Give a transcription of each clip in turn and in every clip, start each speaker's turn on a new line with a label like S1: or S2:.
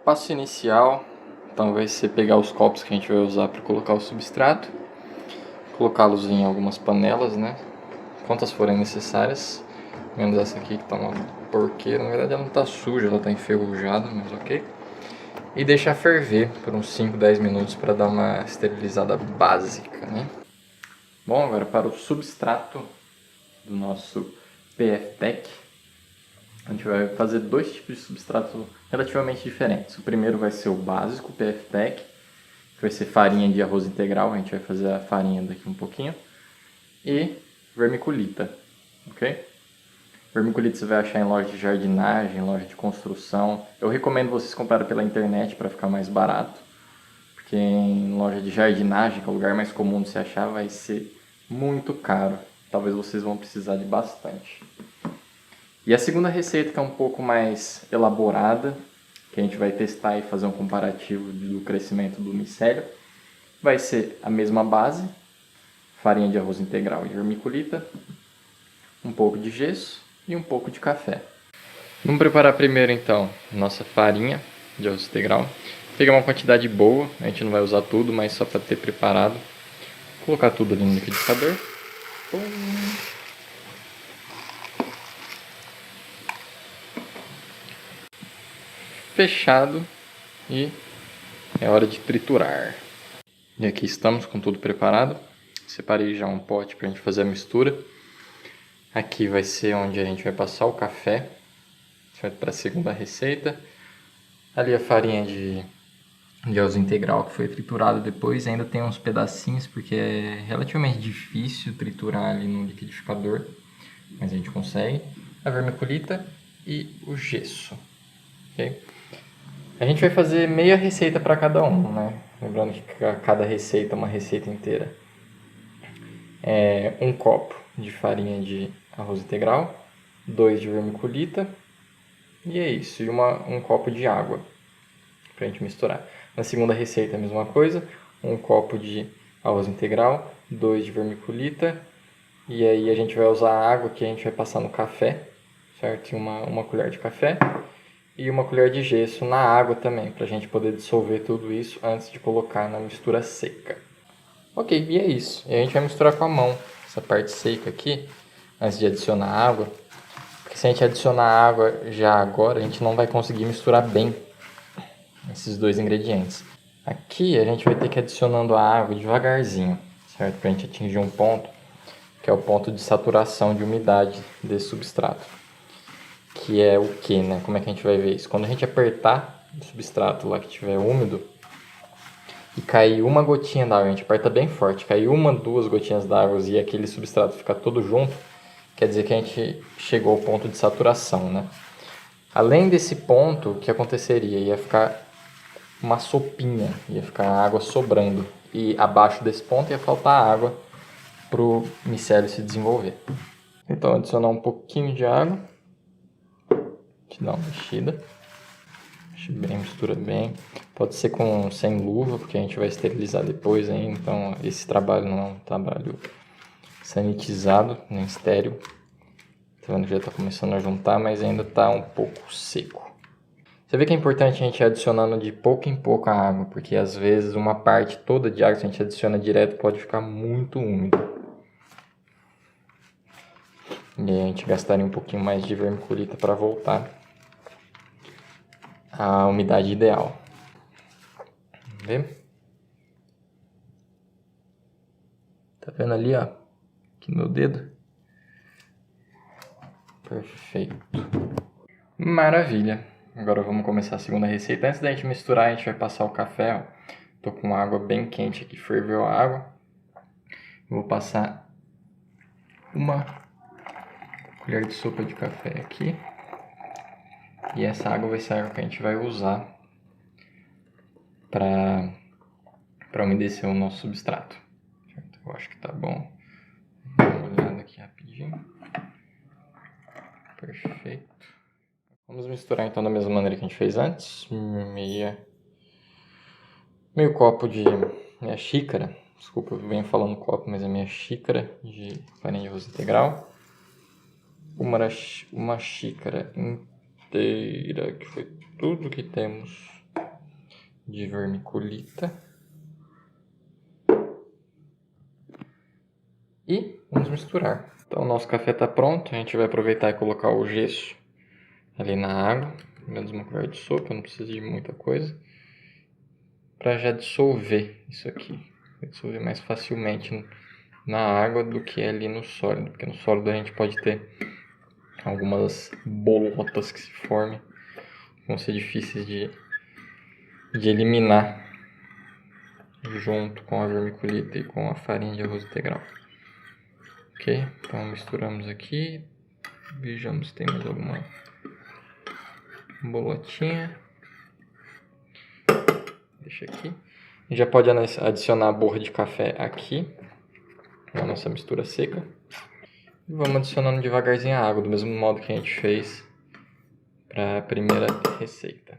S1: passo inicial, então vai ser pegar os copos que a gente vai usar para colocar o substrato, colocá-los em algumas panelas, né? Quantas forem necessárias, menos essa aqui que tá uma porqueira. Na verdade ela não tá suja, ela tá enferrujada, mas ok. E deixar ferver por uns 5, 10 minutos para dar uma esterilizada básica, né? Bom, agora para o substrato do nosso PF-Pack, a gente vai fazer dois tipos de substrato relativamente diferentes. O primeiro vai ser o básico, o PF-Pack, que vai ser farinha de arroz integral, a gente vai fazer a farinha daqui um pouquinho, e vermiculita, ok? Vermiculita você vai achar em loja de jardinagem, loja de construção. Eu recomendo vocês comprarem pela internet para ficar mais barato, porque em loja de jardinagem, que é o lugar mais comum de se achar, vai ser muito caro. Talvez vocês vão precisar de bastante. E a segunda receita, que é um pouco mais elaborada, que a gente vai testar e fazer um comparativo do crescimento do micélio, vai ser a mesma base, farinha de arroz integral e vermiculita, um pouco de gesso e um pouco de café. Vamos preparar primeiro então nossa farinha de arroz integral. Pegar uma quantidade boa, a gente não vai usar tudo, mas só para ter preparado. Colocar tudo ali no liquidificador. Fechado e é hora de triturar. E aqui estamos com tudo preparado. Separei já um pote para a gente fazer a mistura. Aqui vai ser onde a gente vai passar o café. Vai para a segunda receita. Ali a farinha de arroz integral que foi triturada depois. Ainda tem uns pedacinhos porque é relativamente difícil triturar ali no liquidificador, mas a gente consegue. A vermiculita e o gesso. Okay? A gente vai fazer meia receita para cada um, né? Lembrando que cada receita é uma receita inteira. Um copo de farinha de arroz integral, 2 de vermiculita e é isso. E um copo de água para a gente misturar. Na segunda receita a mesma coisa, um copo de arroz integral, 2 de vermiculita e aí a gente vai usar a água que a gente vai passar no café, certo? E uma colher de café. E uma colher de gesso na água também, para a gente poder dissolver tudo isso antes de colocar na mistura seca. Ok, e é isso. E a gente vai misturar com a mão, essa parte seca aqui, antes de adicionar água. Porque se a gente adicionar água já agora, a gente não vai conseguir misturar bem esses dois ingredientes. Aqui a gente vai ter que ir adicionando a água devagarzinho, certo? Para a gente atingir um ponto, que é o ponto de saturação de umidade desse substrato. Que é o que, né? Como é que a gente vai ver isso? Quando a gente apertar o substrato lá que estiver úmido e cair uma gotinha d'água, a gente aperta bem forte, cair uma, 2 gotinhas d'água e aquele substrato ficar todo junto, quer dizer que a gente chegou ao ponto de saturação, né? Além desse ponto, o que aconteceria? Ia ficar uma sopinha, ia ficar água sobrando e abaixo desse ponto ia faltar água para o micélio se desenvolver. Então adicionar um pouquinho de água. Dá uma mexida, mexe bem, mistura bem. Pode ser sem luva, porque a gente vai esterilizar depois ainda. Então esse trabalho não é um trabalho sanitizado, nem estéril. Tá vendo que já está começando a juntar, mas ainda está um pouco seco. Você vê que é importante a gente ir adicionando de pouco em pouco a água, porque às vezes uma parte toda de água, se a gente adiciona direto, pode ficar muito úmido. E aí a gente gastaria um pouquinho mais de vermiculita para voltar a umidade ideal. Vamos ver? Tá vendo ali, ó? Aqui no meu dedo. Perfeito. Maravilha. Agora vamos começar a segunda receita. Antes da gente misturar, a gente vai passar o café, ó. Tô com água bem quente aqui, ferveu a água. Vou passar uma colher de sopa de café aqui. E essa água vai ser a água que a gente vai usar para umedecer o nosso substrato. Certo? Eu acho que tá bom. Vou dar uma olhada aqui rapidinho. Perfeito. Vamos misturar então da mesma maneira que a gente fez antes. Meio copo de... meia xícara. Desculpa, eu venho falando copo, mas é meia xícara de farinha de arroz integral. Uma xícara inteira, que foi tudo que temos de vermiculita. E vamos misturar. Então o nosso café está pronto, a gente vai aproveitar e colocar o gesso ali na água, menos uma colher de sopa, não precisa de muita coisa, para já dissolver isso aqui, vai dissolver mais facilmente na água do que ali no sólido, porque no sólido a gente pode ter algumas bolotas que se formem, vão ser difíceis de eliminar junto com a vermiculita e com a farinha de arroz integral. Ok, então misturamos aqui, vejamos se tem mais alguma bolotinha. Deixa aqui. A gente já pode adicionar a borra de café aqui na nossa mistura seca. E vamos adicionando devagarzinho a água, do mesmo modo que a gente fez para a primeira receita.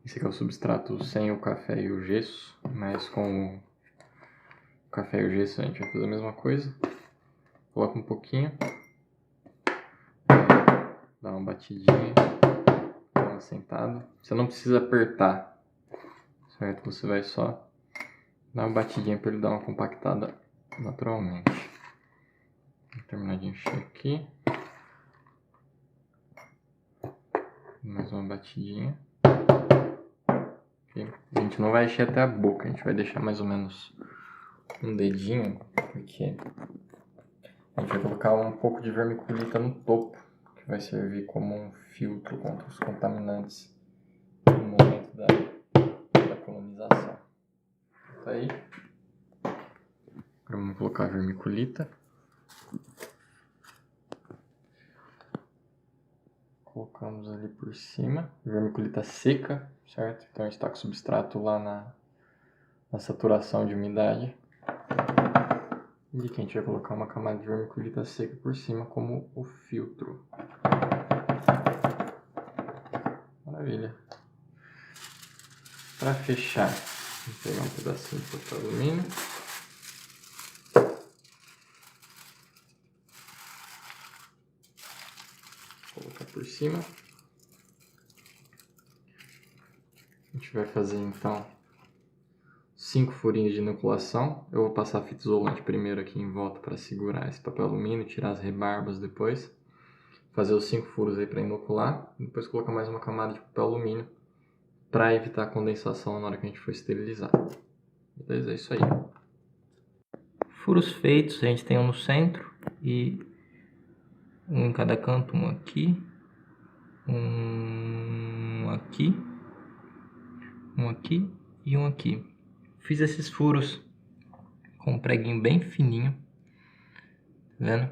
S1: Esse aqui é o substrato sem o café e o gesso, mas com o café e o gesso a gente vai fazer a mesma coisa. Coloca um pouquinho, dá uma batidinha, dá uma sentada. Você não precisa apertar, certo? Você vai só dar uma batidinha para ele dar uma compactada naturalmente. Vou terminar de encher aqui. Mais uma batidinha. Okay. A gente não vai encher até a boca, a gente vai deixar mais ou menos um dedinho, porque a gente vai colocar um pouco de vermiculita no topo, que vai servir como um filtro contra os contaminantes no momento da colonização. Tá aí. Agora vamos colocar a vermiculita. Colocamos ali por cima, vermiculita seca, certo? Então a gente está com o substrato lá na saturação de umidade. E aqui a gente vai colocar uma camada de vermiculita seca por cima como o filtro. Maravilha. Para fechar, vou pegar um pedacinho de papel alumínio. Colocar por cima. A gente vai fazer então 5 furinhos de inoculação. Eu vou passar fita isolante primeiro aqui em volta para segurar esse papel alumínio, tirar as rebarbas depois. Fazer os 5 furos aí para inocular. Depois colocar mais uma camada de papel alumínio para evitar a condensação na hora que a gente for esterilizar. Beleza? É isso aí. Furos feitos, a gente tem um no centro e um em cada canto, um aqui, um aqui, um aqui e um aqui. Fiz esses furos com um preguinho bem fininho, tá vendo?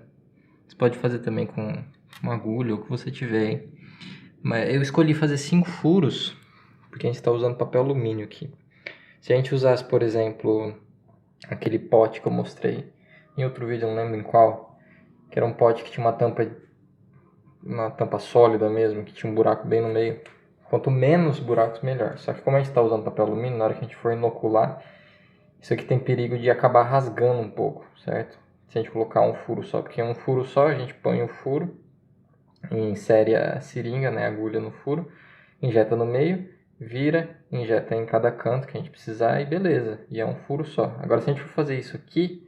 S1: Você pode fazer também com uma agulha ou o que você tiver aí. Mas eu escolhi fazer 5 furos porque a gente está usando papel alumínio aqui. Se a gente usasse, por exemplo, aquele pote que eu mostrei em outro vídeo, não lembro em qual, que era um pote que tinha uma tampa sólida mesmo, que tinha um buraco bem no meio. Quanto menos buracos, melhor. Só que como a gente está usando papel alumínio, na hora que a gente for inocular, isso aqui tem perigo de acabar rasgando um pouco, certo? Se a gente colocar um furo só, porque um furo só, a gente põe o furo, insere a seringa, né, a agulha no furo, injeta no meio, vira, injeta em cada canto que a gente precisar e beleza. E é um furo só. Agora, se a gente for fazer isso aqui,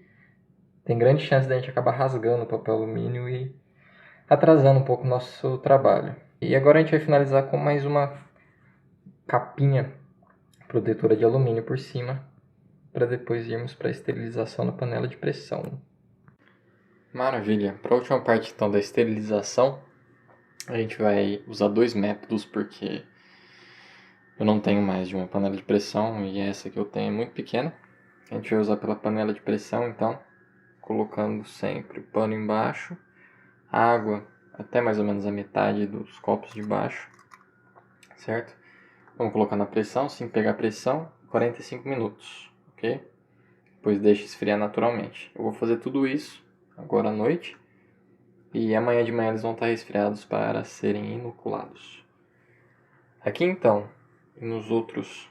S1: tem grande chance de a gente acabar rasgando o papel alumínio e atrasando um pouco o nosso trabalho. E agora a gente vai finalizar com mais uma capinha protetora de alumínio por cima, para depois irmos para a esterilização na panela de pressão. Maravilha! Para a última parte então da esterilização, a gente vai usar 2 métodos, porque eu não tenho mais de uma panela de pressão e essa que eu tenho é muito pequena. A gente vai usar pela panela de pressão, então, colocando sempre o pano embaixo, água até mais ou menos a metade dos copos de baixo, certo? Vamos colocar na pressão, assim pegar a pressão, 45 minutos, ok? Depois deixa esfriar naturalmente. Eu vou fazer tudo isso agora à noite. E amanhã de manhã eles vão estar resfriados para serem inoculados. Aqui então, e nos outros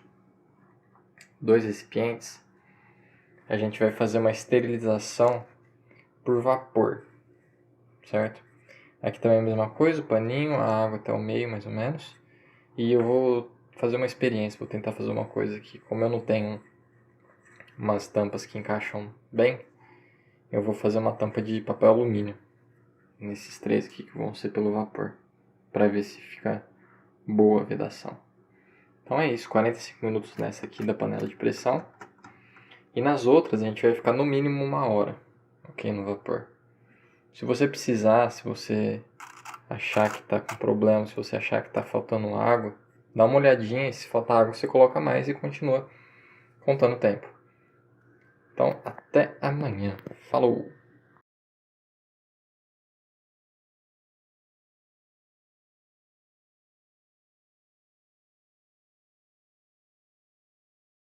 S1: 2 recipientes, a gente vai fazer uma esterilização por vapor, certo? Aqui também é a mesma coisa, o paninho, a água até o meio mais ou menos. E eu vou fazer uma experiência, vou tentar fazer uma coisa aqui. Como eu não tenho umas tampas que encaixam bem, eu vou fazer uma tampa de papel alumínio nesses 3 aqui que vão ser pelo vapor, para ver se fica boa a vedação. Então é isso, 45 minutos nessa aqui da panela de pressão. E nas outras a gente vai ficar no mínimo 1 hora, ok, no vapor. Se você precisar, se você achar que está com problema, se você achar que está faltando água, dá uma olhadinha e se faltar água você coloca mais e continua contando o tempo. Então, até amanhã. Falou!